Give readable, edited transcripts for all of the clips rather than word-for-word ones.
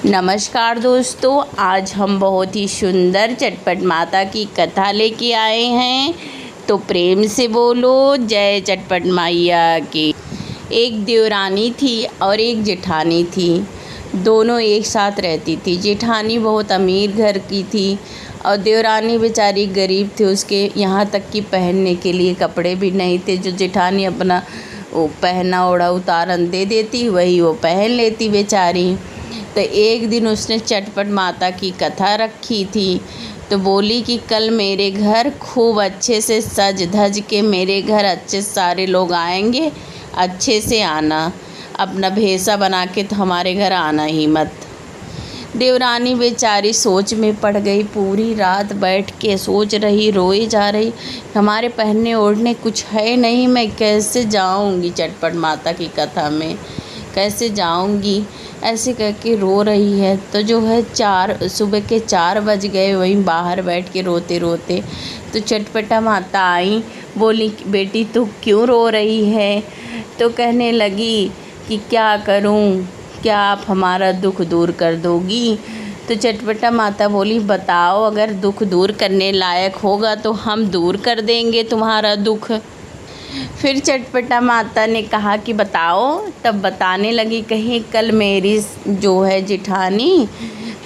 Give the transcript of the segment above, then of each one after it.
नमस्कार दोस्तों, आज हम बहुत ही सुंदर चटपट माता की कथा लेके आए हैं। तो प्रेम से बोलो जय चटपट मैया की। एक देवरानी थी और एक जेठानी थी। दोनों एक साथ रहती थी। जेठानी बहुत अमीर घर की थी और देवरानी बेचारी गरीब थी। उसके यहाँ तक कि पहनने के लिए कपड़े भी नहीं थे। जो जेठानी अपना वो पहना ओढ़ा उतारन दे देती, वही वो पहन लेती बेचारी। तो एक दिन उसने चटपट माता की कथा रखी थी। तो बोली कि कल मेरे घर खूब अच्छे से सज धज के मेरे घर अच्छे सारे लोग आएंगे, अच्छे से आना, अपना भेसा बना के तो हमारे घर आना ही मत। देवरानी बेचारी सोच में पड़ गई। पूरी रात बैठ के सोच रही, रोई जा रही, हमारे पहनने ओढ़ने कुछ है नहीं, मैं कैसे जाऊंगी चटपट माता की कथा में, कैसे जाऊंगी, ऐसे करके रो रही है। तो जो है सुबह के 4 बज गए, वहीं बाहर बैठ के रोते रोते। तो चटपटा माता आई, बोली बेटी तू क्यों रो रही है? तो कहने लगी कि क्या करूं, क्या आप हमारा दुख दूर कर दोगी? तो चटपटा माता बोली बताओ, अगर दुख दूर करने लायक होगा तो हम दूर कर देंगे तुम्हारा दुख। फिर चटपटा माता ने कहा कि बताओ। तब बताने लगी, कहीं कल मेरी जो है जेठानी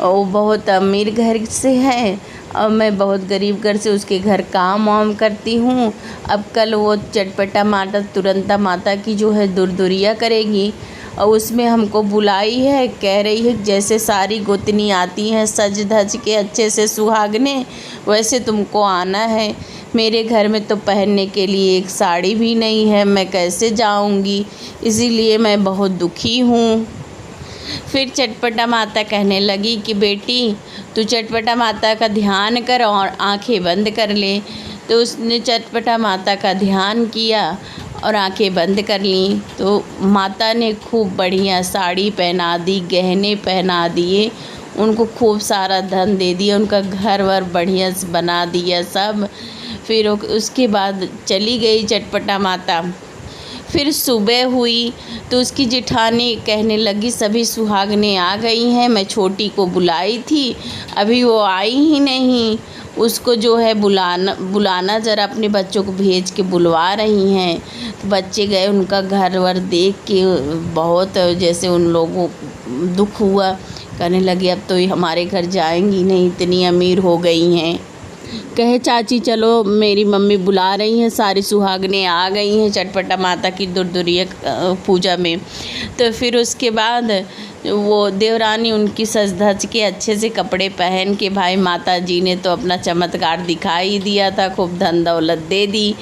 वो बहुत अमीर घर से है और मैं बहुत गरीब घर से, उसके घर काम वाम करती हूँ। अब कल वो चटपटा माता तुरंता माता की जो है दुरदुरिया करेगी और उसमें हमको बुलाई है। कह रही है जैसे सारी गोतनी आती हैं सज धज के अच्छे से सुहागने, वैसे तुमको आना है। मेरे घर में तो पहनने के लिए एक साड़ी भी नहीं है, मैं कैसे जाऊंगी, इसीलिए मैं बहुत दुखी हूँ। फिर चटपटा माता कहने लगी कि बेटी तू चटपटा माता का ध्यान कर और आंखें बंद कर ले। तो उसने चटपटा माता का ध्यान किया और आंखें बंद कर लीं। तो माता ने खूब बढ़िया साड़ी पहना दी, गहने पहना दिए, उनको खूब सारा धन दे दिया, उनका घर वर बढ़िया से बना दिया सब। फिर उसके बाद चली गई चटपटा माता। फिर सुबह हुई तो उसकी जेठानी कहने लगी सभी सुहागनें आ गई हैं, मैं छोटी को बुलाई थी, अभी वो आई ही नहीं। उसको जो है बुलाना ज़रा, अपने बच्चों को भेज के बुलवा रही हैं। तो बच्चे गए, उनका घर वर देख के बहुत जैसे उन लोगों को दुख हुआ। कहने लगे अब तो ये हमारे घर जाएंगी नहीं, इतनी अमीर हो गई हैं। कहे चाची चलो, मेरी मम्मी बुला रही हैं, सारी सुहागनें आ गई हैं चटपटा माता की दुरदुरिया पूजा में। तो फिर उसके बाद वो देवरानी उनकी सज धज के अच्छे से कपड़े पहन के, भाई माता जी ने तो अपना चमत्कार दिखाई दिया था, खूब धन दौलत दे दी।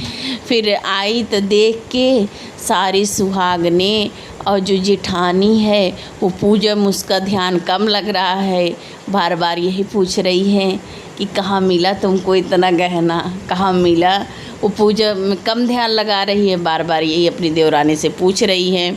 फिर आई तो देख के सारी सुहागनें और जो जेठानी है वो पूजा में उसका ध्यान कम लग रहा है, बार बार यही पूछ रही है कि कहाँ मिला तुमको इतना गहना, कहाँ मिला। वो पूजा में कम ध्यान लगा रही है, बार बार यही अपनी देवरानी से पूछ रही है।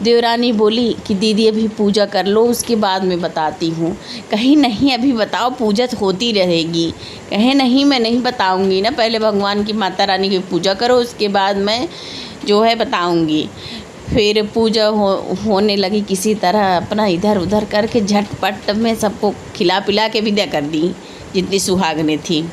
देवरानी बोली कि दीदी अभी पूजा कर लो, उसके बाद मैं बताती हूँ। कहीं नहीं अभी बताओ, पूजा तो होती रहेगी। कहे नहीं मैं नहीं बताऊँगी ना, पहले भगवान की माता रानी की पूजा करो, उसके बाद मैं जो है बताऊँगी। फिर पूजा होने लगी। किसी तरह अपना इधर उधर करके झटपट में सबको खिला पिला के विदा कर दी जितनी सुहागनें थी।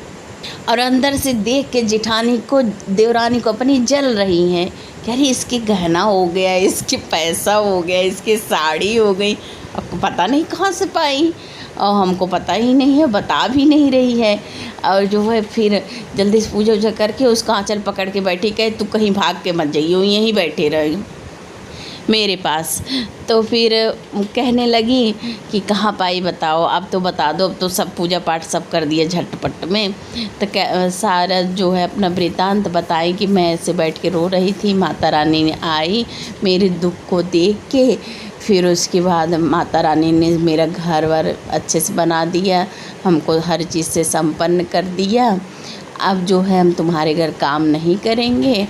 और अंदर से देख के जेठानी को, देवरानी को अपनी जल रही हैं, कह रही इसके गहना हो गया, इसके पैसा हो गया, इसके साड़ी हो गई, अब पता नहीं कहाँ से पाई और हमको पता ही नहीं है, बता भी नहीं रही है। और जो है फिर जल्दी से पूजा वूजा करके उसका आंचल पकड़ के बैठी, कहे तू कहीं भाग के मत जाइयो, यहीं बैठे रही मेरे पास। तो फिर कहने लगी कि कहाँ पाई बताओ, अब तो बता दो, अब तो सब पूजा पाठ सब कर दिया झटपट में। तो सारा जो है अपना वृतांत बताई कि मैं ऐसे बैठ के रो रही थी, माता रानी ने आई मेरे दुख को देख के। फिर उसके बाद माता रानी ने मेरा घर वर अच्छे से बना दिया, हमको हर चीज़ से संपन्न कर दिया। अब जो है हम तुम्हारे घर काम नहीं करेंगे,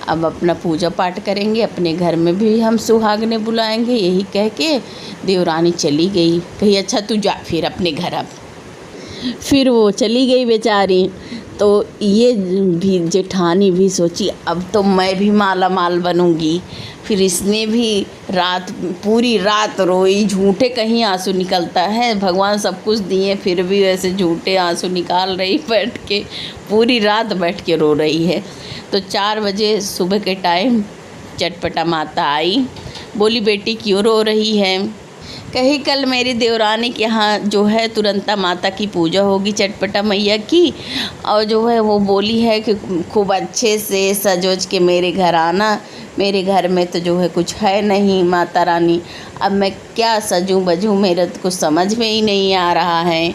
अब अपना पूजा पाठ करेंगे, अपने घर में भी हम सुहागने बुलाएंगे। यही कह के देवरानी चली गई। कही अच्छा तू जा फिर अपने घर। अब फिर वो चली गई बेचारी। तो ये भी जेठानी भी सोची अब तो मैं भी माला माल बनूंगी। फिर इसने भी पूरी रात रोई, झूठे कहीं आंसू निकलता है, भगवान सब कुछ दिए फिर भी वैसे झूठे आंसू निकाल रही बैठ के, पूरी रात बैठ के रो रही है। तो 4 बजे सुबह के टाइम चटपटा माता आई, बोली बेटी क्यों रो रही है? कही कल मेरी देवरानी के यहाँ जो है तुरंता माता की पूजा होगी चटपटा मैया की, और जो है वो बोली है कि खूब अच्छे से सजोज के मेरे घर आना। मेरे घर में तो जो है कुछ है नहीं माता रानी, अब मैं क्या सजूं बजूं, मेरे तो कुछ समझ में ही नहीं आ रहा है।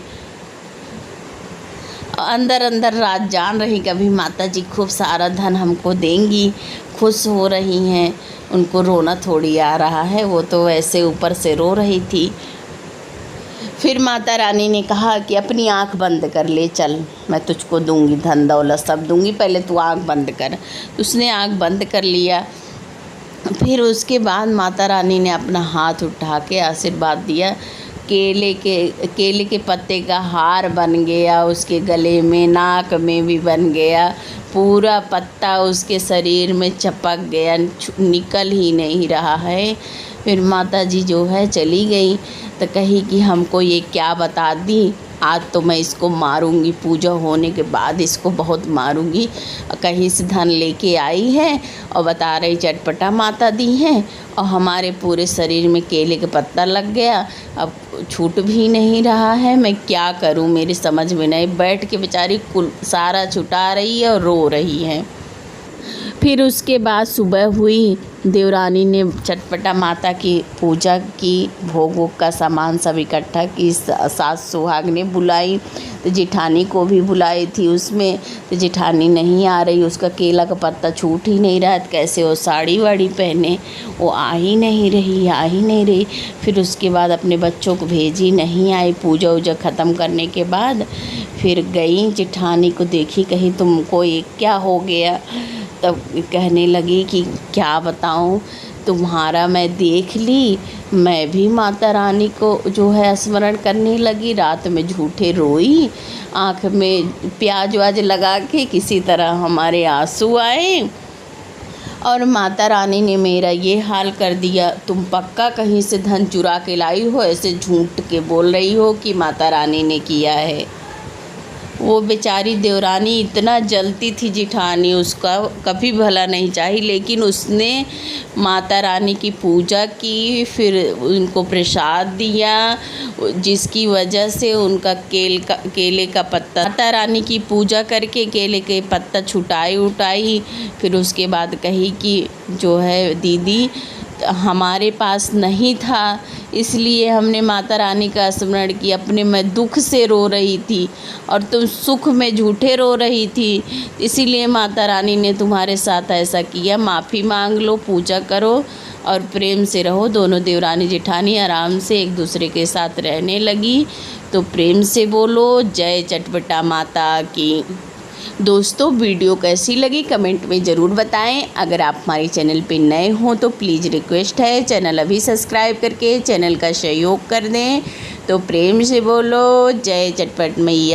अंदर अंदर रात जान रही कभी माता जी खूब सारा धन हमको देंगी, खुश हो रही हैं, उनको रोना थोड़ी आ रहा है, वो तो वैसे ऊपर से रो रही थी। फिर माता रानी ने कहा कि अपनी आँख बंद कर ले, चल मैं तुझको दूंगी, धन दौलत सब दूंगी, पहले तू आँख बंद कर। उसने आँख बंद कर लिया। फिर उसके बाद माता रानी ने अपना हाथ उठा के आशीर्वाद दिया। केले के पत्ते का हार बन गया उसके गले में, नाक में भी बन गया, पूरा पत्ता उसके शरीर में चपक गया, निकल ही नहीं रहा है। फिर माता जी जो है चली गई तो कही कि हमको ये क्या बता दी, आज तो मैं इसको मारूंगी, पूजा होने के बाद इसको बहुत मारूंगी। कहीं से धन लेके आई है और बता रही चटपटा माता दी हैं, और हमारे पूरे शरीर में केले का पत्ता लग गया, अब छूट भी नहीं रहा है, मैं क्या करूं, मेरी समझ में नहीं। बैठ के बेचारी कुल सारा छुटा रही है और रो रही है। फिर उसके बाद सुबह हुई, देवरानी ने चटपटा माता की पूजा की, भोगों का सामान सब इकट्ठा की, सास सुहाग ने बुलाई, तो जेठानी को भी बुलाई थी उसमें, तो जेठानी नहीं आ रही, उसका केला का पत्ता छूट ही नहीं रहा, कैसे वो साड़ी वाड़ी पहने, वो आ ही नहीं रही। फिर उसके बाद अपने बच्चों को भेजी, नहीं आई। पूजा वूजा ख़त्म करने के बाद फिर गई, जेठानी को देखी, कहीं तुमको ये क्या हो गया? तब कहने लगी कि क्या बताऊं, तुम्हारा मैं देख ली, मैं भी माता रानी को जो है स्मरण करने लगी, रात में झूठे रोई, आँख में प्याज वाज लगा के किसी तरह हमारे आंसू आए, और माता रानी ने मेरा ये हाल कर दिया। तुम पक्का कहीं से धन चुरा के लाई हो, ऐसे झूठ के बोल रही हो कि माता रानी ने किया है। वो बेचारी देवरानी इतना जलती थी जेठानी, उसका कभी भला नहीं चाही, लेकिन उसने माता रानी की पूजा की, फिर उनको प्रसाद दिया, जिसकी वजह से उनका केले का पत्ता, माता रानी की पूजा करके केले के पत्ता छुटाई उठाई। फिर उसके बाद कही कि जो है दीदी हमारे पास नहीं था, इसलिए हमने माता रानी का स्मरण किया, अपने मैं दुख से रो रही थी और तुम सुख में झूठे रो रही थी, इसीलिए माता रानी ने तुम्हारे साथ ऐसा किया। माफ़ी मांग लो, पूजा करो और प्रेम से रहो। दोनों देवरानी जेठानी आराम से एक दूसरे के साथ रहने लगी। तो प्रेम से बोलो जय चटपटा माता की। दोस्तों वीडियो कैसी लगी कमेंट में ज़रूर बताएं। अगर आप हमारे चैनल पे नए हों तो प्लीज़ रिक्वेस्ट है चैनल अभी सब्सक्राइब करके चैनल का सहयोग कर दें। तो प्रेम से बोलो जय चटपट मैया।